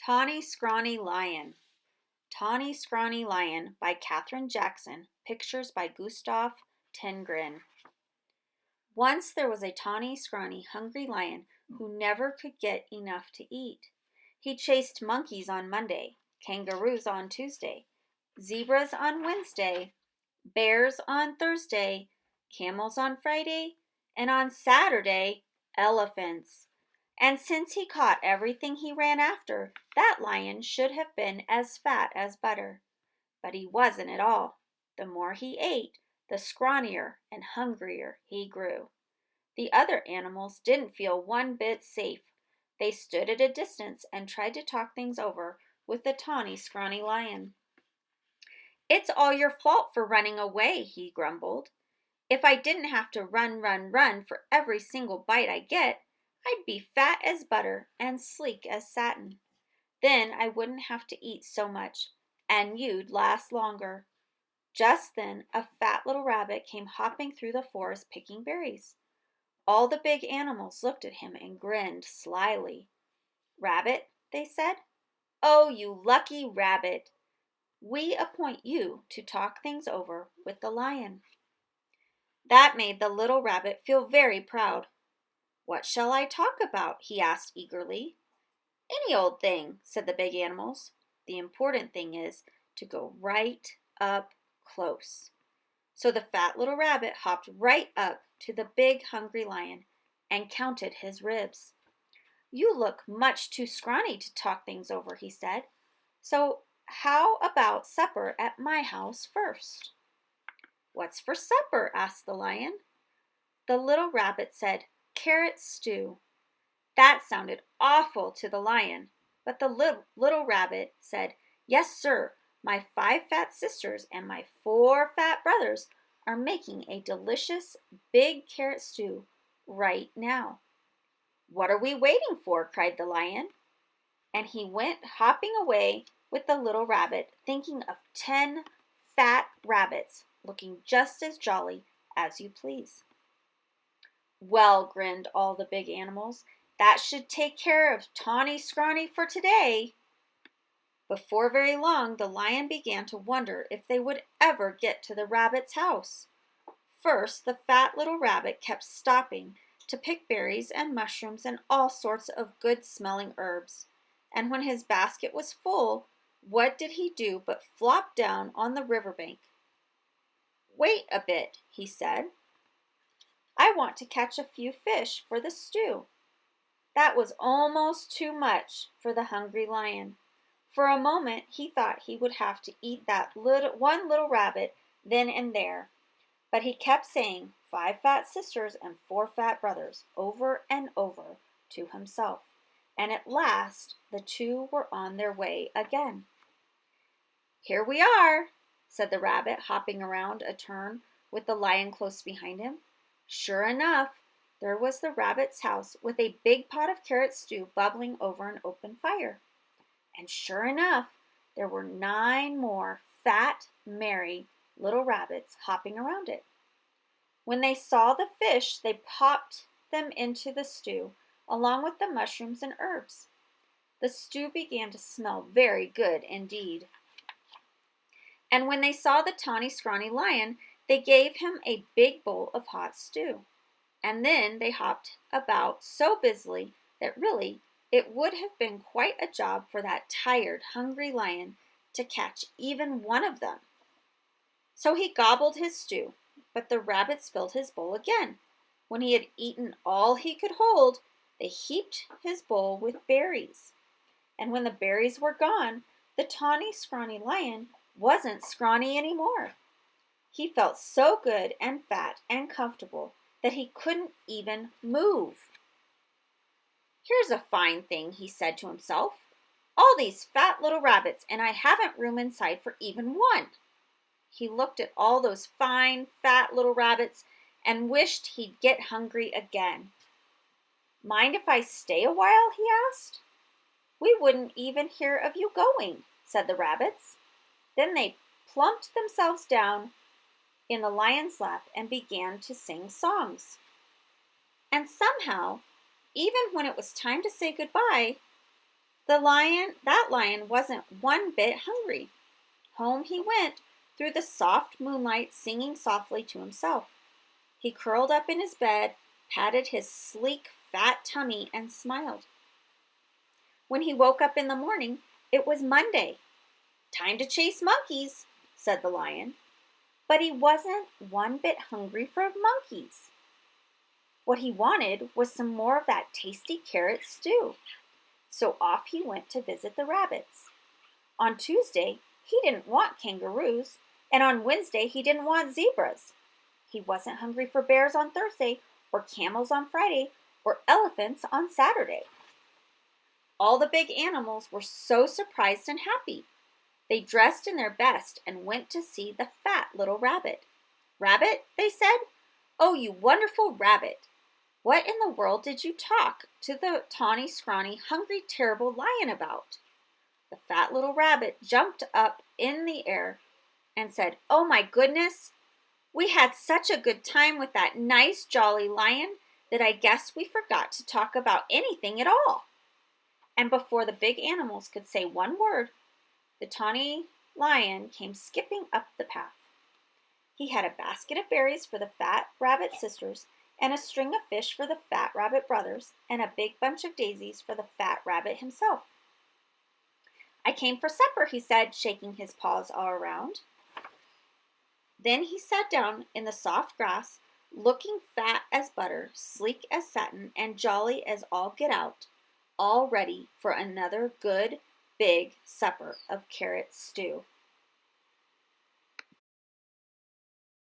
Tawny Scrawny Lion. Tawny Scrawny Lion by Kathryn Jackson. Pictures by Gustav Tengren. Once there was a tawny, scrawny, hungry lion who never could get enough to eat. He chased monkeys on Monday, kangaroos on Tuesday, zebras on Wednesday, bears on Thursday, camels on Friday, and on Saturday, elephants. And since he caught everything he ran after, that lion should have been as fat as butter. But he wasn't at all. The more he ate, the scrawnier and hungrier he grew. The other animals didn't feel one bit safe. They stood at a distance and tried to talk things over with the tawny, scrawny lion. "It's all your fault for running away," he grumbled. "If I didn't have to run for every single bite I get, I'd be fat as butter and sleek as satin. Then I wouldn't have to eat so much, and you'd last longer." Just then a fat little rabbit came hopping through the forest picking berries. All the big animals looked at him and grinned slyly. "Rabbit," they said, "oh, you lucky rabbit. We appoint you to talk things over with the lion." That made the little rabbit feel very proud. "What shall I talk about?" he asked eagerly. "Any old thing," said the big animals. "The important thing is to go right up close." So the fat little rabbit hopped right up to the big hungry lion and counted his ribs. "You look much too scrawny to talk things over," he said. "So how about supper at my house first?" "What's for supper?" asked the lion. The little rabbit said, "Carrot stew." That sounded awful to the lion, but the little rabbit said, "Yes, sir, my 5 fat sisters and my 4 fat brothers are making a delicious big carrot stew right now." "What are we waiting for?" cried the lion. And he went hopping away with the little rabbit, thinking of 10 fat rabbits looking just as jolly as you please. "Well," grinned all the big animals, "that should take care of Tawny Scrawny for today." Before very long, the lion began to wonder if they would ever get to the rabbit's house. First, the fat little rabbit kept stopping to pick berries and mushrooms and all sorts of good-smelling herbs. And when his basket was full, what did he do but flop down on the riverbank. "Wait a bit," he said. "I want to catch a few fish for the stew." That was almost too much for the hungry lion. For a moment he thought he would have to eat that one little rabbit then and there. But he kept saying 5 fat sisters and 4 fat brothers over and over to himself. And at last the 2 were on their way again. "Here we are," said the rabbit, hopping around a turn with the lion close behind him. Sure enough, there was the rabbit's house with a big pot of carrot stew bubbling over an open fire. And sure enough, there were 9 more fat, merry little rabbits hopping around it. When they saw the fish, they popped them into the stew, along with the mushrooms and herbs. The stew began to smell very good indeed. And when they saw the tawny, scrawny lion, they gave him a big bowl of hot stew. And then they hopped about so busily that really it would have been quite a job for that tired, hungry lion to catch even one of them. So he gobbled his stew, but the rabbits filled his bowl again. When he had eaten all he could hold, they heaped his bowl with berries. And when the berries were gone, the tawny, scrawny lion wasn't scrawny anymore. He felt so good and fat and comfortable that he couldn't even move. "Here's a fine thing," he said to himself. "All these fat little rabbits, and I haven't room inside for even one." He looked at all those fine, fat little rabbits and wished he'd get hungry again. "Mind if I stay a while?" he asked. "We wouldn't even hear of you going," said the rabbits. Then they plumped themselves down in the lion's lap and began to sing songs. And somehow, even when it was time to say goodbye, That lion wasn't one bit hungry. Home he went through the soft moonlight, singing softly to himself. He curled up in his bed, patted his sleek, fat tummy, and smiled. When he woke up in the morning, it was Monday. "Time to chase monkeys," said the lion. But he wasn't one bit hungry for monkeys. What he wanted was some more of that tasty carrot stew. So off he went to visit the rabbits. On Tuesday, he didn't want kangaroos, and on Wednesday, he didn't want zebras. He wasn't hungry for bears on Thursday, or camels on Friday, or elephants on Saturday. All the big animals were so surprised and happy. They dressed in their best and went to see the fat little rabbit. "Rabbit," they said, "oh, you wonderful rabbit, what in the world did you talk to the tawny, scrawny, hungry, terrible lion about?" The fat little rabbit jumped up in the air and said, "Oh my goodness, we had such a good time with that nice, jolly lion that I guess we forgot to talk about anything at all." And before the big animals could say one word, the tawny lion came skipping up the path. He had a basket of berries for the fat rabbit sisters, and a string of fish for the fat rabbit brothers, and a big bunch of daisies for the fat rabbit himself. "I came for supper," he said, shaking his paws all around. Then he sat down in the soft grass, looking fat as butter, sleek as satin, and jolly as all get out, all ready for another good, big supper of carrot stew.